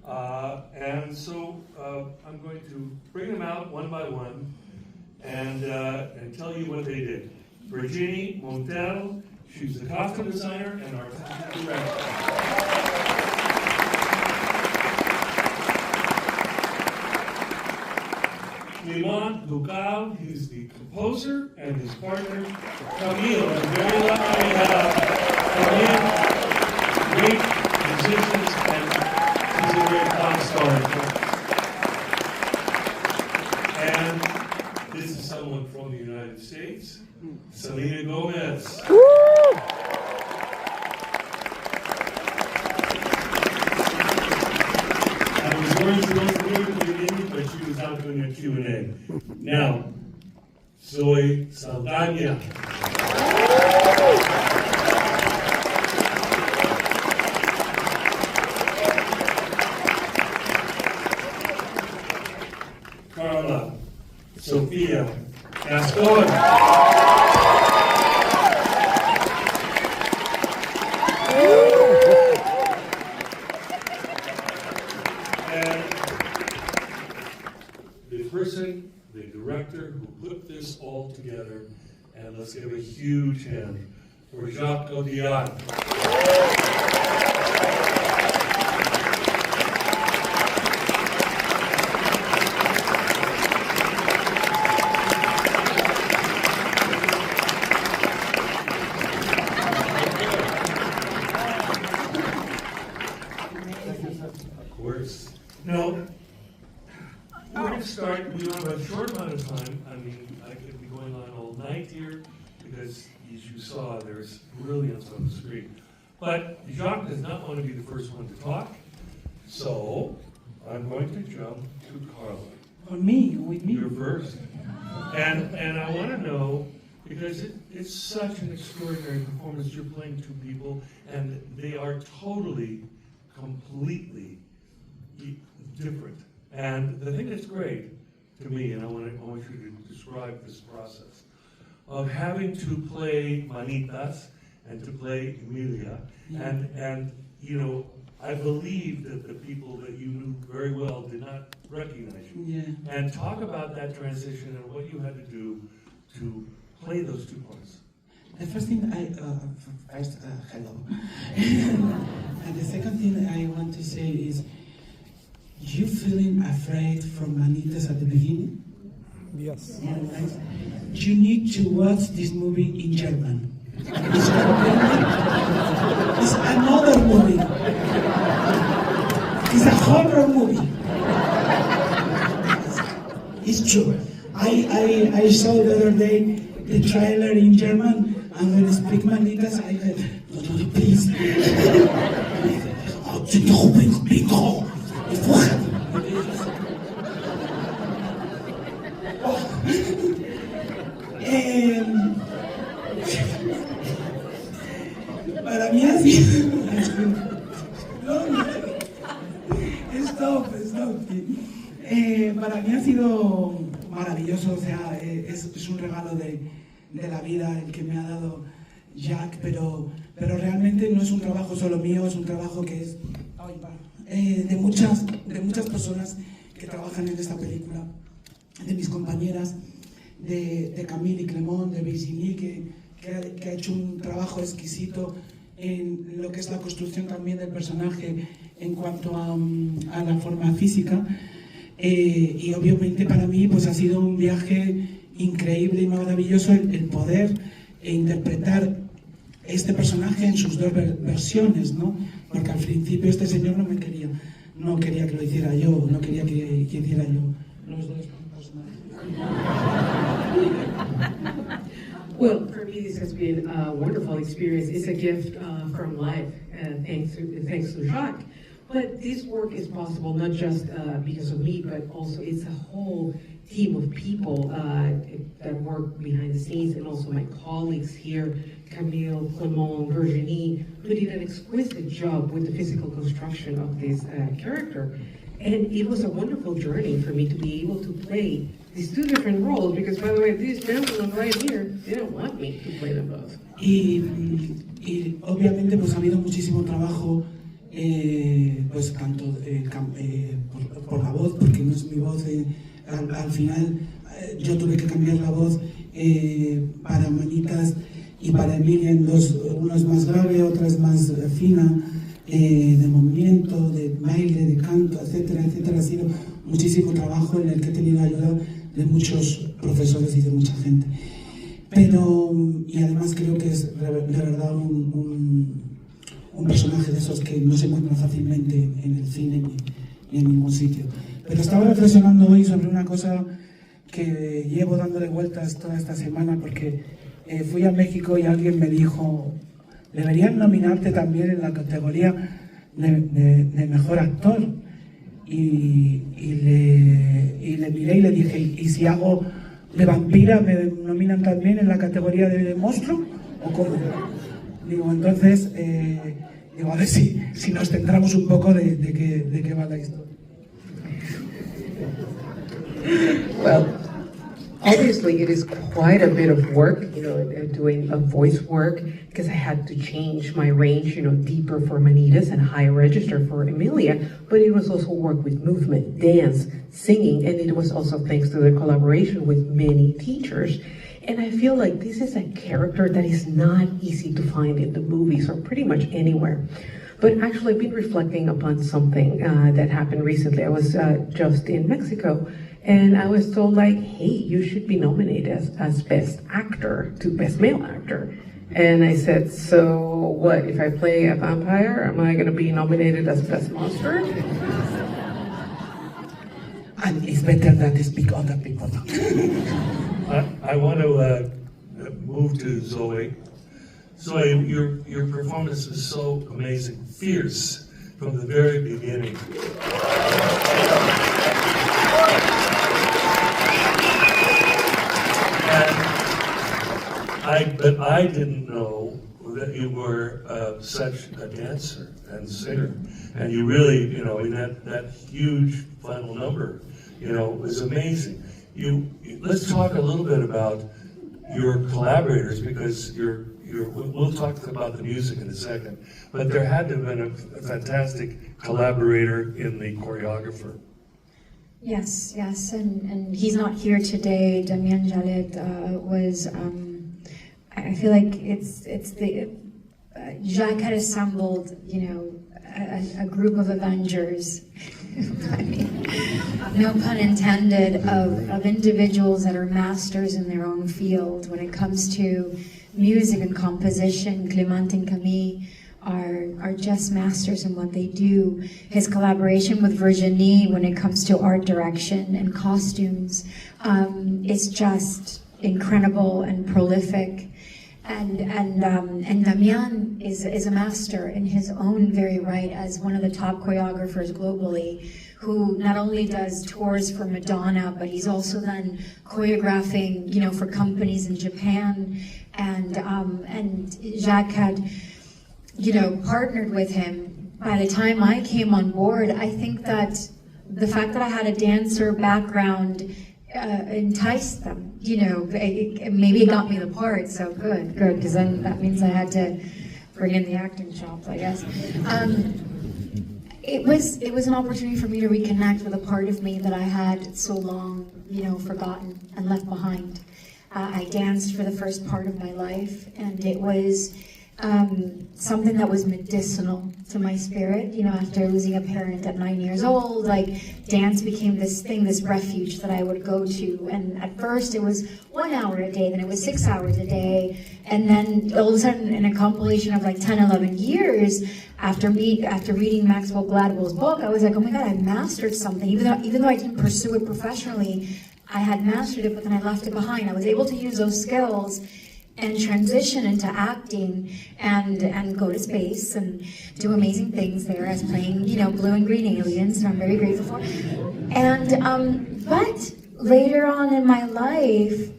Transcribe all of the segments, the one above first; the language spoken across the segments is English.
And so I'm going to bring them out one by one and tell you what they did. Virginie Montel, she's the costume designer and artistic director. Clément Ducal, he's the composer, and his partner, Camille. I'm very lucky to have Camille, great musicians, and she's a great pop star. And this is someone from the United States, Selena Gomez. I was going to go through the beginning, but she was out doing a Q&A. Now, Zoe Saldana. Karla Sofia Gascón. The director who put this all together, and let's give a huge hand for Jacques Audiard. Of course. Now, we're going to start. We have a short amount of time. I mean, I could be going on all night here because, as you saw, there's brilliance on the screen. But Jacques does not want to be the first one to talk, so I'm going to jump to Karla. On me, with me. You're first. And I want to know, because it's such an extraordinary performance. You're playing two people, and they are totally, completely different. And the thing that's great to me, and I want you to describe this process, of having to play Manitas and to play Emilia, and you know, I believe that the people that you knew very well did not recognize you. Yeah. And talk about that transition and what you had to do to play those two parts. The first thing hello. And the second thing I want to say is, you feeling afraid from Manitas at the beginning? Yes. You need to watch this movie in German. It's another movie. It's a horror movie. It's true. I saw the other day the trailer in German, and when I speak Manitas, I said, please. Para mí ha sido para mí ha sido maravilloso, o sea, es un regalo de la vida el que me ha dado Jacques, pero realmente no es un trabajo solo mío, es un trabajo que es de muchas personas que trabajan en esta película, de mis compañeras, de Camille y Clément, de Virginie, que ha hecho un trabajo exquisito en lo que es la construcción también del personaje en cuanto a la forma física, y obviamente para mí pues ha sido un viaje increíble y maravilloso el poder interpretar este personaje en sus dos versiones, ¿no? Porque al principio este señor no quería que lo hiciera yo, no quería que hiciera yo los dos personajes. Well, for me, this has been a wonderful experience. It's a gift from life, thanks to Jacques. But this work is possible not just because of me, but also it's a whole team of people that work behind the scenes, and also my colleagues here, Camille, Clément, Virginie, who did an exquisite job with the physical construction of this character. And it was a wonderful journey for me to be able to play these two different roles, because, by the way, these gentlemen right here, they don't want me to play them both. Y obviamente pues ha habido muchísimo trabajo pues tanto por la voz, porque no es mi voz, al final yo tuve que cambiar la voz para Manitas y para Emilia en dos, una es más grave, otra es más fina, de movimiento, de baile, de canto, etcétera, etcétera. Ha sido muchísimo trabajo en el que he tenido ayuda de muchos profesores y de mucha gente. Pero, y además creo que es de verdad un personaje de esos que no se encuentra fácilmente en el cine ni en ningún sitio. Pero estaba reflexionando hoy sobre una cosa que llevo dándole vueltas toda esta semana, porque fui a México y alguien me dijo: deberían nominarte también en la categoría de mejor actor. Y le miré y le dije: ¿y si hago de vampira me nominan también en la categoría de monstruo? ¿O cómo? Digo, entonces, a ver si nos centramos un poco de qué va la historia. Well, obviously it is quite a bit of work, doing a voice work, because I had to change my range, deeper for Manitas and higher register for Emilia, but it was also work with movement, dance, singing, and it was also thanks to the collaboration with many teachers. And I feel like this is a character that is not easy to find in the movies or pretty much anywhere. But actually, I've been reflecting upon something that happened recently. I was just in Mexico, and I was told, like, hey, you should be nominated as Best Actor to Best Male Actor. And I said, so what, if I play a vampire, am I going to be nominated as Best Monster? And it's better that they speak other people. I want to move to Zoe. Zoe, your performance was so amazing, fierce from the very beginning. But I didn't know that you were such a dancer and singer, and you really, in that huge final number, was amazing. Let's talk a little bit about your collaborators, because we'll talk about the music in a second, but there had to have been a fantastic collaborator in the choreographer. Yes, and he's not here today. Damien Jalet was. I feel like it's the Jacques had assembled, a group of Avengers. I mean, no pun intended, of individuals that are masters in their own field. When it comes to music and composition, Clément and Camille are just masters in what they do. His collaboration with Virginie when it comes to art direction and costumes is just incredible and prolific. And Damien is a master in his own very right as one of the top choreographers globally, who not only does tours for Madonna, but he's also then choreographing, for companies in Japan. And Jacques had, partnered with him. By the time I came on board, I think that the fact that I had a dancer background enticed them, maybe it got me the part, so good, because then that means I had to bring in the acting chops, I guess. It was an opportunity for me to reconnect with a part of me that I had so long, forgotten and left behind. I danced for the first part of my life, and it was something that was medicinal to my spirit. After losing a parent at 9 years old, dance became this thing, this refuge that I would go to. And at first it was 1 hour a day, then it was 6 hours a day. And then all of a sudden, in a compilation of 10, 11 years, after reading Maxwell Gladwell's book, I was like, oh my God, I mastered something. Even though I didn't pursue it professionally, I had mastered it, but then I left it behind. I was able to use those skills and transition into acting and go to space and do amazing things there as playing, blue and green aliens, and I'm very grateful for. And but later on in my life,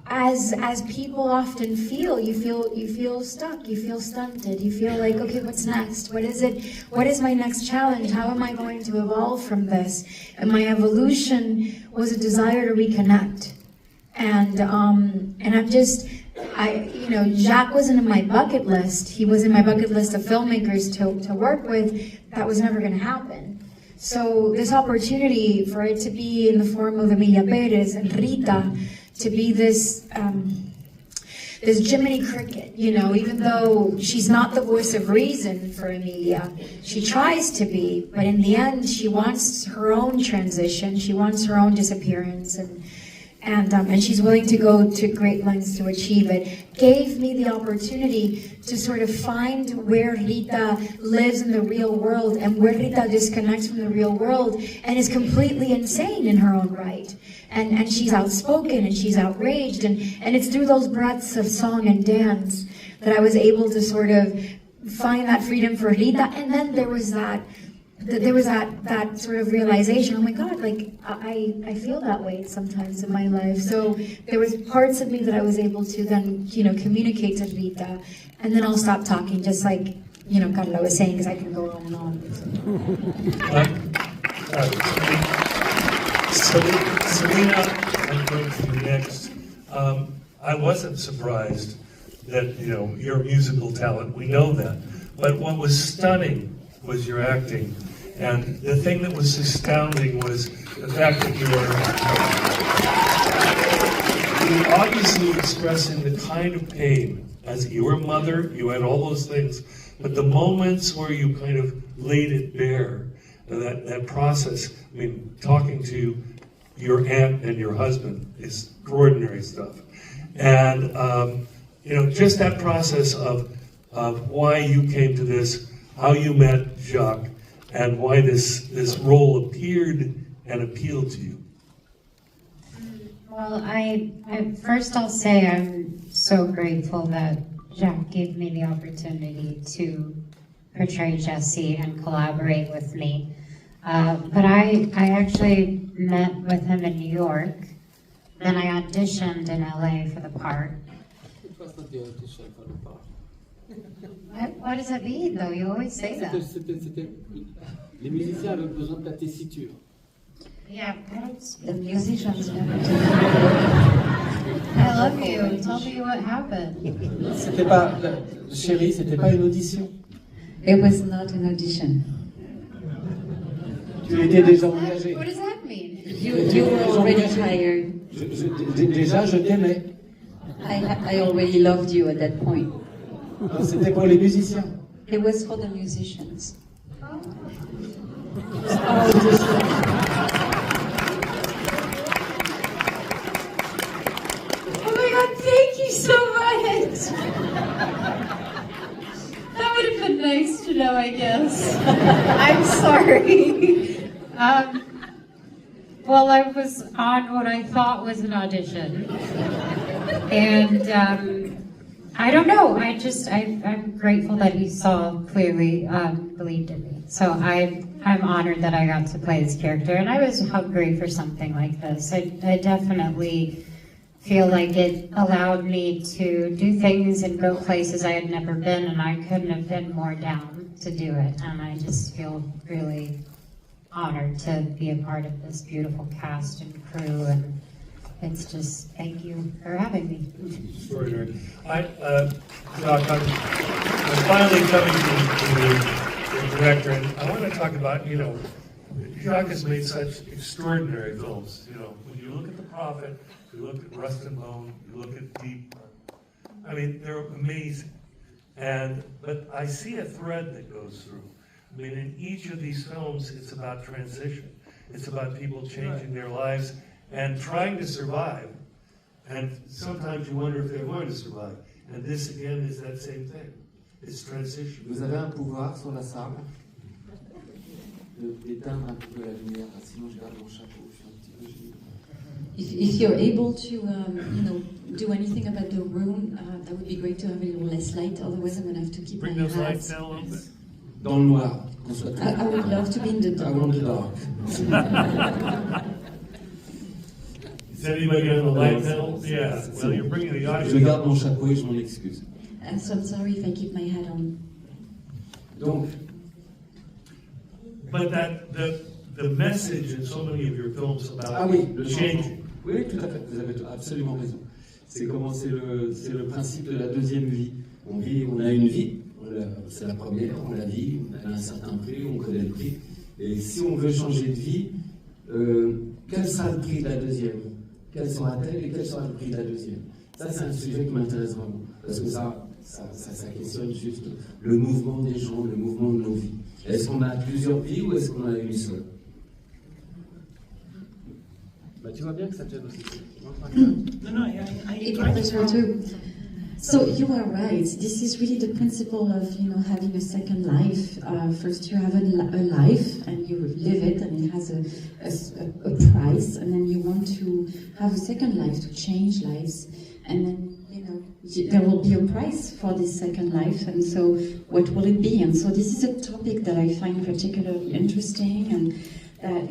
as people often feel, you feel stuck, you feel stunted, you feel like, okay, what's next? What is it? What is my next challenge? How am I going to evolve from this? And my evolution was a desire to reconnect. And I'm just, Jacques wasn't in my bucket list. He was in my bucket list of filmmakers to work with. That was never going to happen. So this opportunity for it to be in the form of Emilia Perez and Rita, to be this Jiminy Cricket, even though she's not the voice of reason for Emilia, she tries to be, but in the end, she wants her own transition, she wants her own disappearance, and she's willing to go to great lengths to achieve it. Gave me the opportunity to sort of find where Rita lives in the real world and where Rita disconnects from the real world and is completely insane in her own right. And she's outspoken and she's outraged, and it's through those breaths of song and dance that I was able to sort of find that freedom for Rita. And then there was that sort of realization, oh my God, like I feel that way sometimes in my life. So there was parts of me that I was able to then, communicate to Rita, and then I'll stop talking, just like, Karla was saying, because I can go on and on. Selena, I'm going to you next. I wasn't surprised that, your musical talent, we know that. But what was stunning was your acting. And the thing that was astounding was the fact that you were obviously expressing the kind of pain. As you were a mother, you had all those things. But the moments where you kind of laid it bare, that process, talking to your aunt and your husband is extraordinary stuff. And, just that process of why you came to this, how you met Jacques, and why this role appeared and appealed to you. Well, first I'll say I'm so grateful that Jacques gave me the opportunity to portray Jessie and collaborate with me. But I actually met with him in New York. Then I auditioned in LA for the part. It was not the audition for the part. What does that mean, though? You always say that. Les musiciens avaient besoin de ta tessiture. Yeah, the musicians never do. I love you. Tell me what happened. C'était pas, chérie, c'était pas une audition. It was not an audition. Tu étais déjà engagé. What does that mean? You were already hired. Déjà, je t'aimais. I already loved you at that point. C'était pour les musiciens. It was for the musicians. Oh my God, thank you so much. That would have been nice to know, I guess. I'm sorry. Well, I was on what I thought was an audition. And I don't know, I'm grateful that he saw clearly, believed in me. So I'm honored that I got to play this character, and I was hungry for something like this. I definitely feel like it allowed me to do things and go places I had never been, and I couldn't have been more down to do it. And I just feel really honored to be a part of this beautiful cast and crew, and it's just, thank you for having me. Extraordinary. Jacques, I'm finally coming to the director, and I want to talk about, Jacques has made such extraordinary films. When you look at The Prophet, you look at Rust and Bone, you look at Deep, they're amazing. But I see a thread that goes through. In each of these films, it's about transition. It's about people changing their lives and trying to survive. And sometimes you wonder if they're going to survive. And this, again, is that same thing. It's transition. Vous avez un pouvoir sur la salle d'éteindre un petit peu la lumière, sinon je garde mon chapeau, je suis un petit peu gêné. If you're able to, do anything about the room, that would be great to have a little less light. Otherwise, I'm going to have to keep Bring my those lights hands. down a little bit. Dans le noir, qu'on soit tout. I would love to be in the I want the dark. dark. Is anybody on the light now? Yeah. Well, you're bringing the Je audience. garde mon chapeau et je m'en excuse. So I'm sorry if I keep my hat on. Donc, But the message in so many of your films about le changing. Oui, tout à fait, vous avez absolument raison. C'est le principe de la deuxième vie. On a une vie, c'est la première, on la vit, elle a un certain prix, on connaît le prix. Et si on veut changer de vie, quel sera le prix de la deuxième? Quelle sera-t-elle et quel sera le prix de la deuxième? Ça, c'est un sujet qui m'intéresse vraiment. Parce que ça questionne juste le mouvement des gens, le mouvement de nos vies. Est-ce qu'on a plusieurs vies ou est-ce qu'on en a une seule? Bah, tu vois bien que ça te gêne aussi. No, It bothers her too. So you are right. This is really the principle of having a second life. First you have a life and you live it, and it has a price, and then you want to have a second life to change lives, and then there will be a price for this second life, and so what will it be? And so this is a topic that I find particularly interesting, and that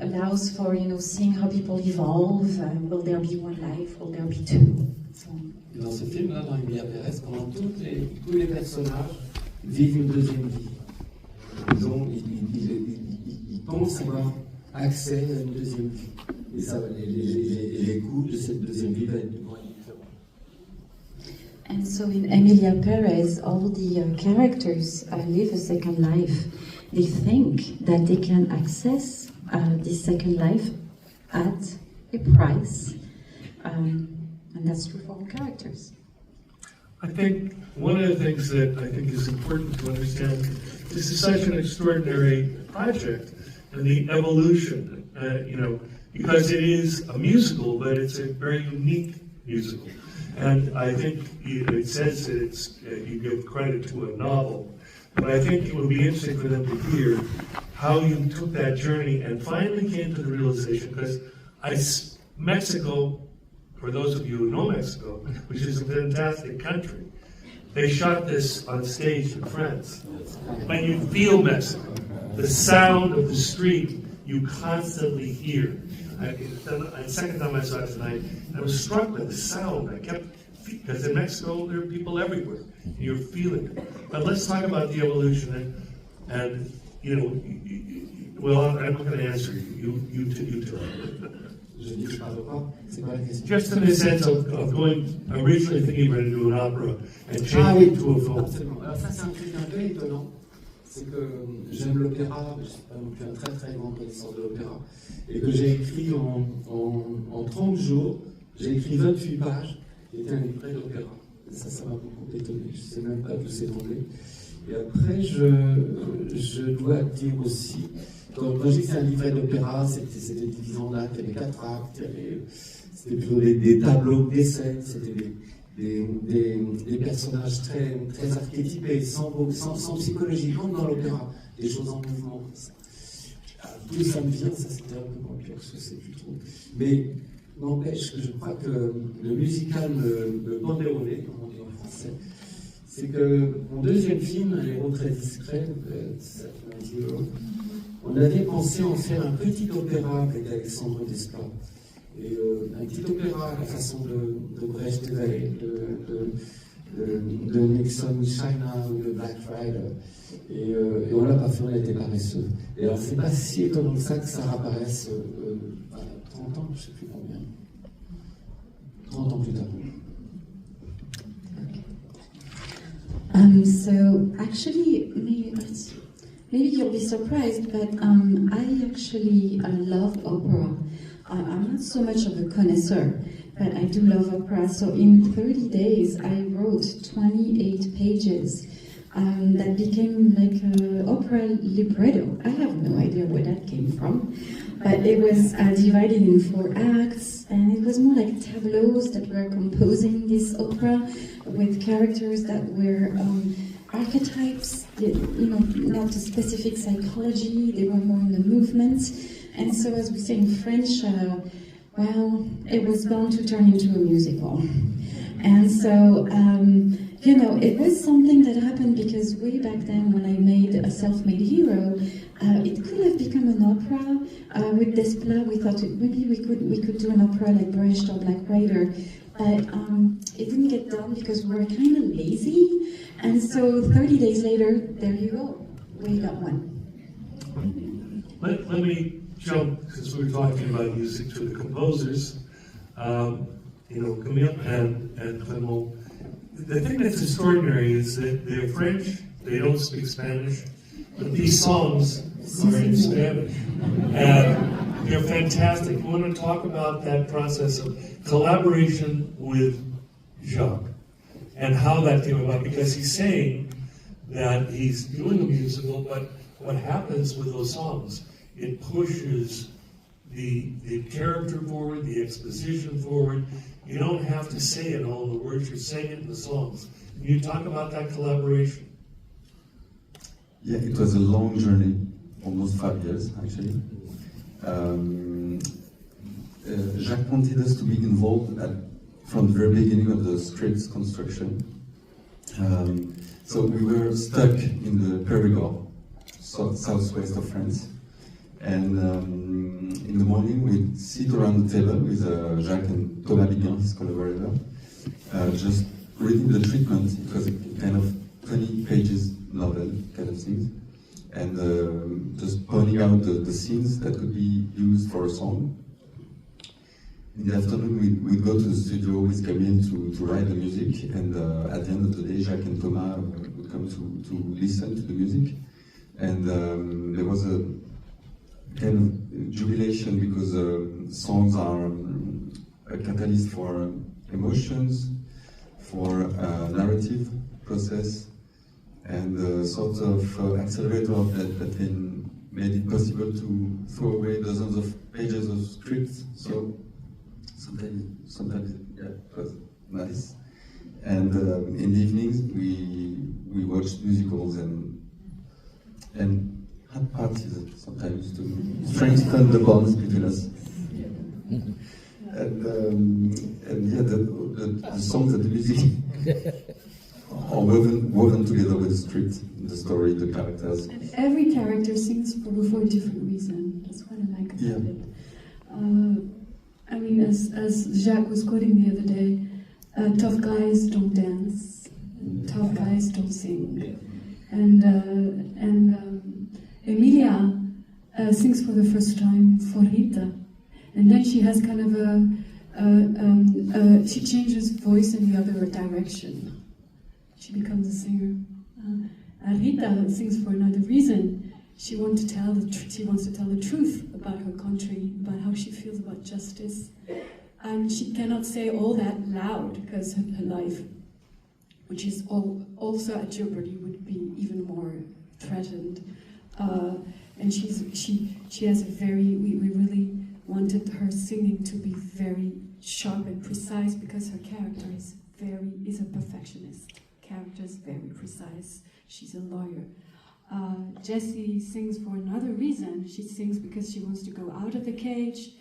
allows for seeing how people evolve. Will there be one life? Will there be two? So. Dans ce film-là, dans Emilia Perez, pendant tous les personnages vivent une deuxième vie. Ils pensent avoir accès à une deuxième vie. Et ça, les coûts de cette deuxième vie vont être différents. And so in Emilia Perez, all the characters live a second life. They think that they can access this second life at a price. And that's true for all characters. I think one of the things that I think is important to understand, this is such an extraordinary project, and the evolution, because it is a musical, but it's a very unique musical. And I think it says that you give credit to a novel, but I think it would be interesting for them to hear how you took that journey and finally came to the realization, because Mexico, for those of you who know Mexico, which is a fantastic country, they shot this on stage in France. But you feel Mexico. The sound of the street you constantly hear. The second time I saw it tonight, I was struck by the sound. Because in Mexico, there are people everywhere. And you're feeling it. But let's talk about the evolution. And well, I'm not going to answer you. You tell. Just in the sense of going, originally thinking about to do an opera and changing it to a folk. Alors ça, c'est un truc un peu étonnant. C'est que j'aime l'opéra, je ne suis pas non plus un très très grand connaisseur de l'opéra, et que j'ai écrit en 30 jours, j'ai écrit 28 pages, qui était un livret d'opéra. Ça m'a beaucoup étonné, je ne sais même pas d'où c'est tombé. Et après, je dois dire aussi, quand je dis que c'est un livret d'opéra, c'était divisé en actes, il y avait 4 actes, c'était plutôt des tableaux, des scènes, c'était des personnages très, très archétypés, sans psychologie, comme dans l'opéra, des choses en mouvement. D'où ça me vient, ça c'était un peu complexe, je ne sais plus trop. Mais n'empêche que je crois que le musical me bandéronné, comme on dit en français, c'est que mon deuxième film, Un héros très discret, on avait pensé en faire un petit opéra avec Alexandre Desplat. Et un petit opéra à la façon de Brecht Éveil, de Nixon China ou de Black Friday. Et on l'a pas fait, on a été paresseux. Et alors c'est pas si étonnant que ça réapparaisse 30 ans, je sais plus combien. 30 ans plus tard. So actually, maybe you'll be surprised, but I actually love opera. I'm not so much of a connoisseur, but I do love opera. So in 30 days, I wrote 28 pages that became like an opera libretto. I have no idea where that came from, but it was divided in 4 acts, and it was more like tableaus that were composing this opera with characters that were archetypes, not a specific psychology, they were more in the movement. And so, as we say in French, it was bound to turn into a musical. And so, it was something that happened because way back then when I made A Self-Made Hero, it could have become an opera. With Desplat, we thought maybe we could do an opera like Brecht or Black Rider. But it didn't get done because we were kind of lazy. And so 30 days later, there you go. We got one. Let me jump, because we were talking about music, to the composers. Camille and Clément, the thing that's extraordinary is that they're French, they don't speak Spanish, but these songs are in Spanish. And they're fantastic. I want to talk about that process of collaboration with Jacques and how that came about, because he's saying that he's doing a musical, but what happens with those songs, it pushes the character forward, the exposition forward. You don't have to say it all in the words, you're saying it in the songs. Can you talk about that collaboration? Yeah, it was a long journey, almost 5 years actually. Jacques wanted us to be involved from the very beginning of the script's construction. So we were stuck in the Périgord, southwest of France. And in the morning we'd sit around the table with Jacques and Thomas Biguin, his collaborator, just reading the treatment. It was a kind of 20 pages novel kind of thing. And just pointing out the scenes that could be used for a song. In the afternoon, we'd go to the studio with Camille to write the music, and at the end of the day, Jacques and Thomas would come to listen to the music. And there was a kind of jubilation because songs are a catalyst for emotions, for narrative process, and a sort of accelerator that then made it possible to throw away dozens of pages of scripts. So sometimes it was nice. And in the evenings we watched musicals and had parties sometimes to strengthen the bonds between us. And yeah, the songs and the music are woven together with the script, the story, the characters. And every character sings for a different reason. That's what I like about it. I mean, as Jacques was quoting the other day, tough guys don't dance, tough guys don't sing. And Emilia sings for the first time for Rita. And then she has kind of she changes voice in the other direction. She becomes a singer. Rita sings for another reason. She wants to tell the truth about her country, about how she feels about justice. And she cannot say all that loud because her life, which is also at jeopardy, would be even more threatened. And she has a very, we really wanted her singing to be very sharp and precise because her character is a perfectionist. Character is very precise. She's a lawyer. Jessie sings for another reason. She sings because she wants to go out of the cage,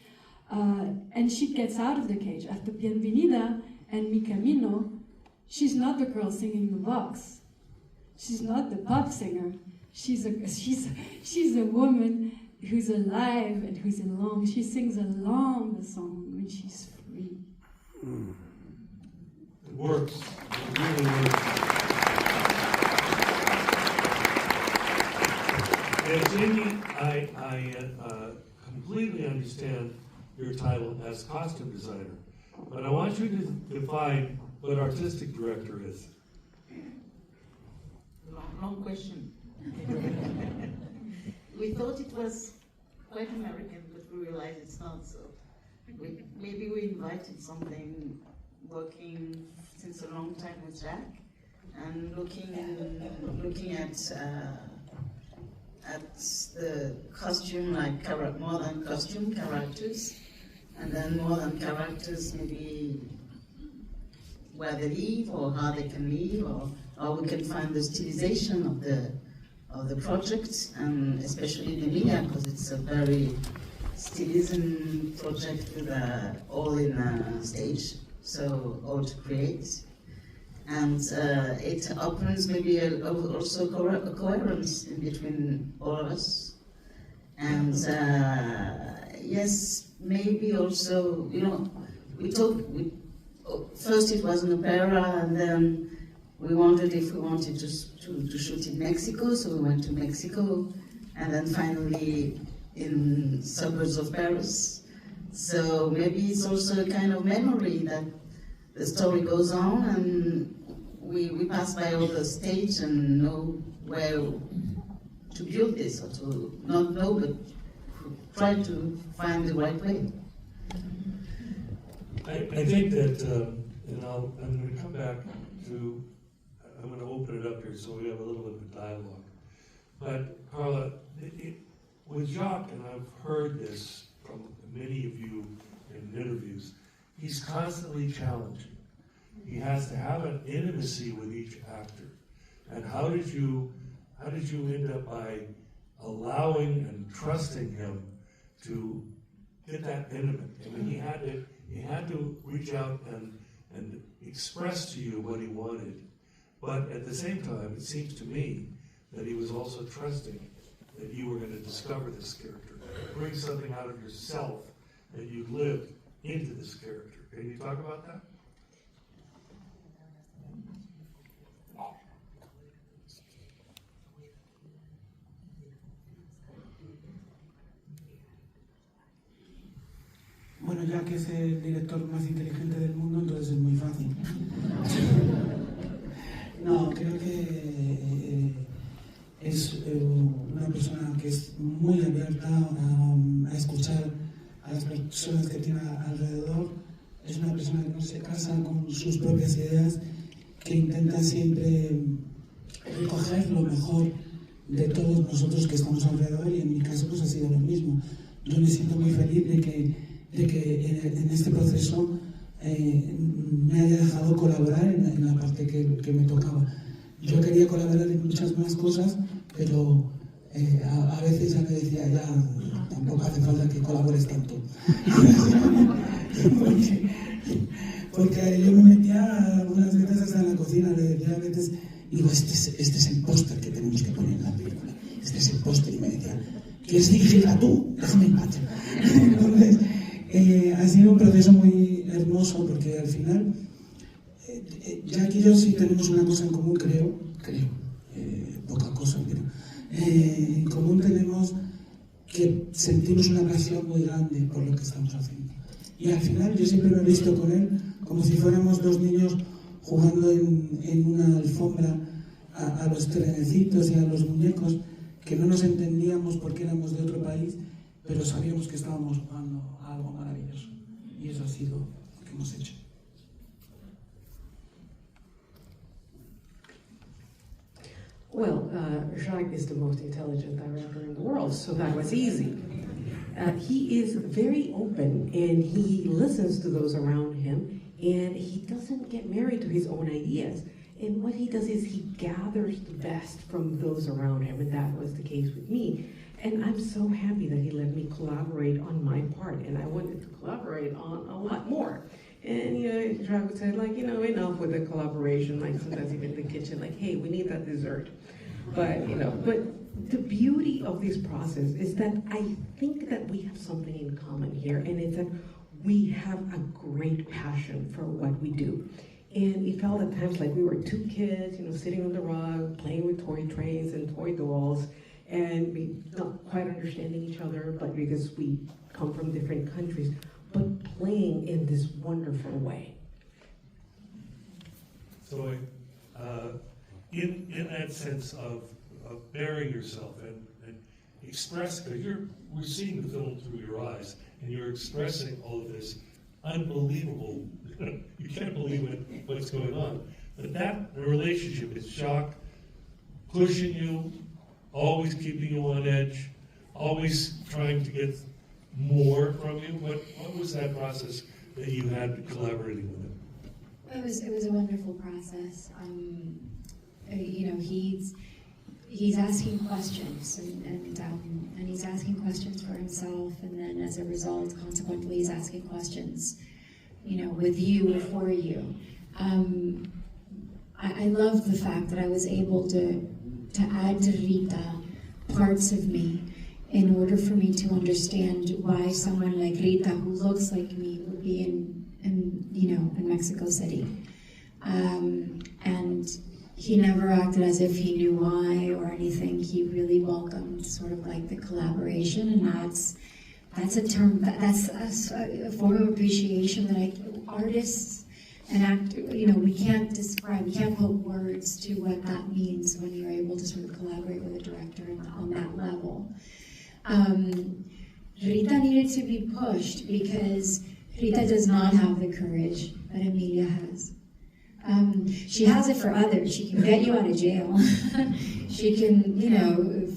and she gets out of the cage. After Bienvenida and Mi Camino, she's not the girl singing the box. She's not the pop singer. She's a woman who's alive and who's alone. She sings along the song when she's free. It works. It really works. And Jamie, I completely understand your title as costume designer, but I want you to define what artistic director is. Long question. We thought it was quite American, but we realized it's not. So maybe we invited something working since a long time with Jacques, and looking at the costume, like more than costume characters, and then more than characters, maybe where they live or how they can live, or how we can find the stilization of the project, and especially in Emilia, because it's a very stylism project with all in stage, so all to create. And it opens maybe also a coherence in between all of us. And yes, maybe also, we thought, first it was an opera, and then we wondered if we wanted to shoot in Mexico, so we went to Mexico, and then finally in suburbs of Paris. So maybe it's also a kind of memory that the story goes on and we pass by all the stage and know where to build this, or to not know, but try to find the right way. I think that, and I'm going to come back to, I'm going to open it up here so we have a little bit of dialogue. But Karla, with Jacques, and I've heard this from many of you in interviews, he's constantly challenging. He has to have an intimacy with each actor. And how did you end up by allowing and trusting him to get that intimate? I mean, he had to reach out and express to you what he wanted. But at the same time, it seems to me that he was also trusting that you were going to discover this character, bring something out of yourself that you lived into this character. Can you talk about that? Bueno, ya que es el director más inteligente del mundo, entonces es muy fácil. No, creo que es una persona que es muy abierta a escuchar a las personas que tiene alrededor. Es una persona que no se casa con sus propias ideas, que intenta siempre recoger lo mejor de todos nosotros que estamos alrededor, y en mi caso pues ha sido lo mismo. Yo me siento muy feliz de que en este proceso me haya dejado colaborar en la parte que me tocaba. Yo quería colaborar en muchas más cosas, pero a veces ya me decía, ya tampoco hace falta que colabores tanto. porque yo me metía algunas veces hasta en la cocina, le decía a veces, digo, este es el póster que tenemos que poner en la película, este es el póster, y me decía, ¿quieres dirigirla tú? Déjame en paz. Entonces, ha sido un proceso muy hermoso, porque al final Jacques y yo sí tenemos una cosa en común, creo, poca cosa, pero en común tenemos que sentimos una pasión muy grande por lo que estamos haciendo. Y al final yo siempre me he visto con él como si fuéramos dos niños jugando en una alfombra a los trenecitos y a los muñecos, que no nos entendíamos porque éramos de otro país, pero sabíamos que estábamos jugando a algo maravilloso. Y eso ha sido lo que hemos hecho. Well, Jacques is the most intelligent director in the world, so that was easy. He is very open, and he listens to those around him, and he doesn't get married to his own ideas. And what he does is he gathers the best from those around him, and that was the case with me. And I'm so happy that he let me collaborate on my part, and I wanted to collaborate on a lot more. And Jacques would say, like, enough with the collaboration, like sometimes even in the kitchen, like, hey, we need that dessert. But, but the beauty of this process is that I think that we have something in common here, and it's that we have a great passion for what we do. And it felt at times like we were two kids, sitting on the rug, playing with toy trains and toy dolls, and we not quite understanding each other, but because we come from different countries, but playing in this wonderful way. So, in that sense of bearing yourself and express, because we're seeing the film through your eyes, and you're expressing all of this unbelievable, you can't believe what's going on. But that relationship is Jacques pushing you, always keeping you on edge, always trying to get more from you. What was that process that you had collaborating with him? It was a wonderful process. He's asking questions, and he's asking questions for himself, and then as a result, consequently, he's asking questions, with you or for you. I love the fact that I was able to add to Rita parts of me in order for me to understand why someone like Rita, who looks like me, would be in Mexico City. And he never acted as if he knew why or anything. He really welcomed sort of like the collaboration, and that's a term, that's a form of appreciation that artists and actors, we can't describe, we can't put words to what that means when you're able to sort of collaborate with a director on that level. Rita needed to be pushed because Rita does not have the courage that Emilia has. She has it for others. She can get you out of jail. She can,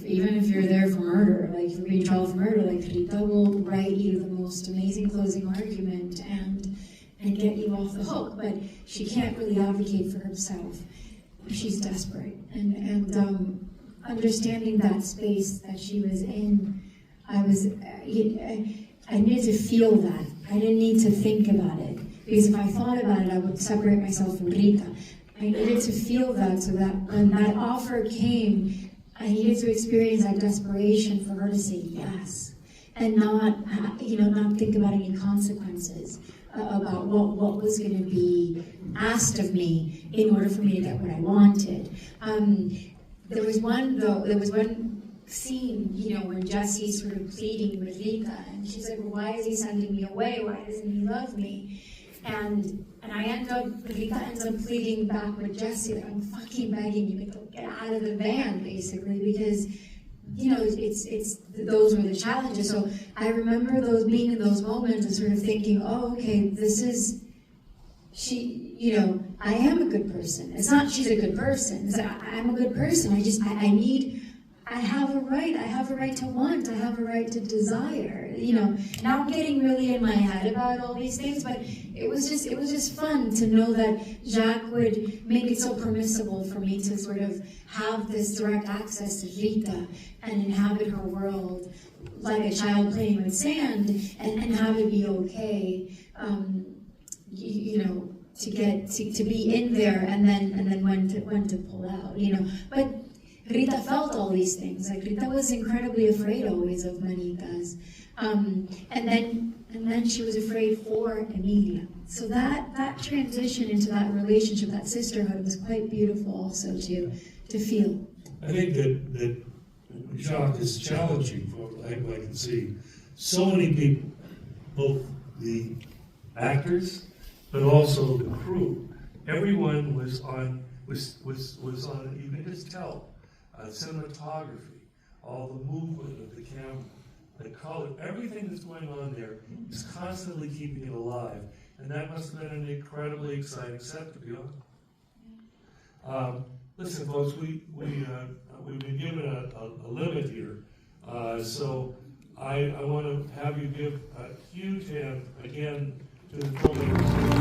even if you're there for murder, like if you're being trial for murder, like Rita will write you the most amazing closing argument and get you off the hook. But she can't really advocate for herself. She's desperate. And understanding that space that she was in, I needed to feel that. I didn't need to think about it. Because if I thought about it, I would separate myself from Rita. I needed to feel that so that when that offer came, I needed to experience that desperation for her to say yes. And not think about any consequences about what was going to be asked of me in order for me to get what I wanted. There was one scene, when Jesse's sort of pleading with Rita, and she's like, well, why is he sending me away? Why doesn't he love me? And Rita ends up pleading back with Jesse, like, I'm fucking begging you to get out of the van, basically, because, it's those were the challenges. So I remember being in those moments and sort of thinking, oh, okay, I am a good person. It's not she's a good person. It's I'm a good person. I have a right to want, I have a right to desire, not getting really in my head about all these things, but it was just fun to know that Jacques would make it so permissible for me to sort of have this direct access to Rita and inhabit her world like a child playing with sand and have it be okay, to be in there and then when to pull out, but Rita felt all these things. Like Rita was incredibly afraid always of Manitas, and then she was afraid for Emilia. So that transition into that relationship, that sisterhood, was quite beautiful also to feel. I think that Jacques is challenging for I can see so many people, both the actors, but also the crew. Everyone was on. You can just tell. Cinematography, all the movement of the camera, the color, everything that's going on there is constantly keeping it alive. And that must have been an incredibly exciting set to be on. Listen, folks, we've been given a limit here. So I want to have you give a huge hand again to the filmmakers.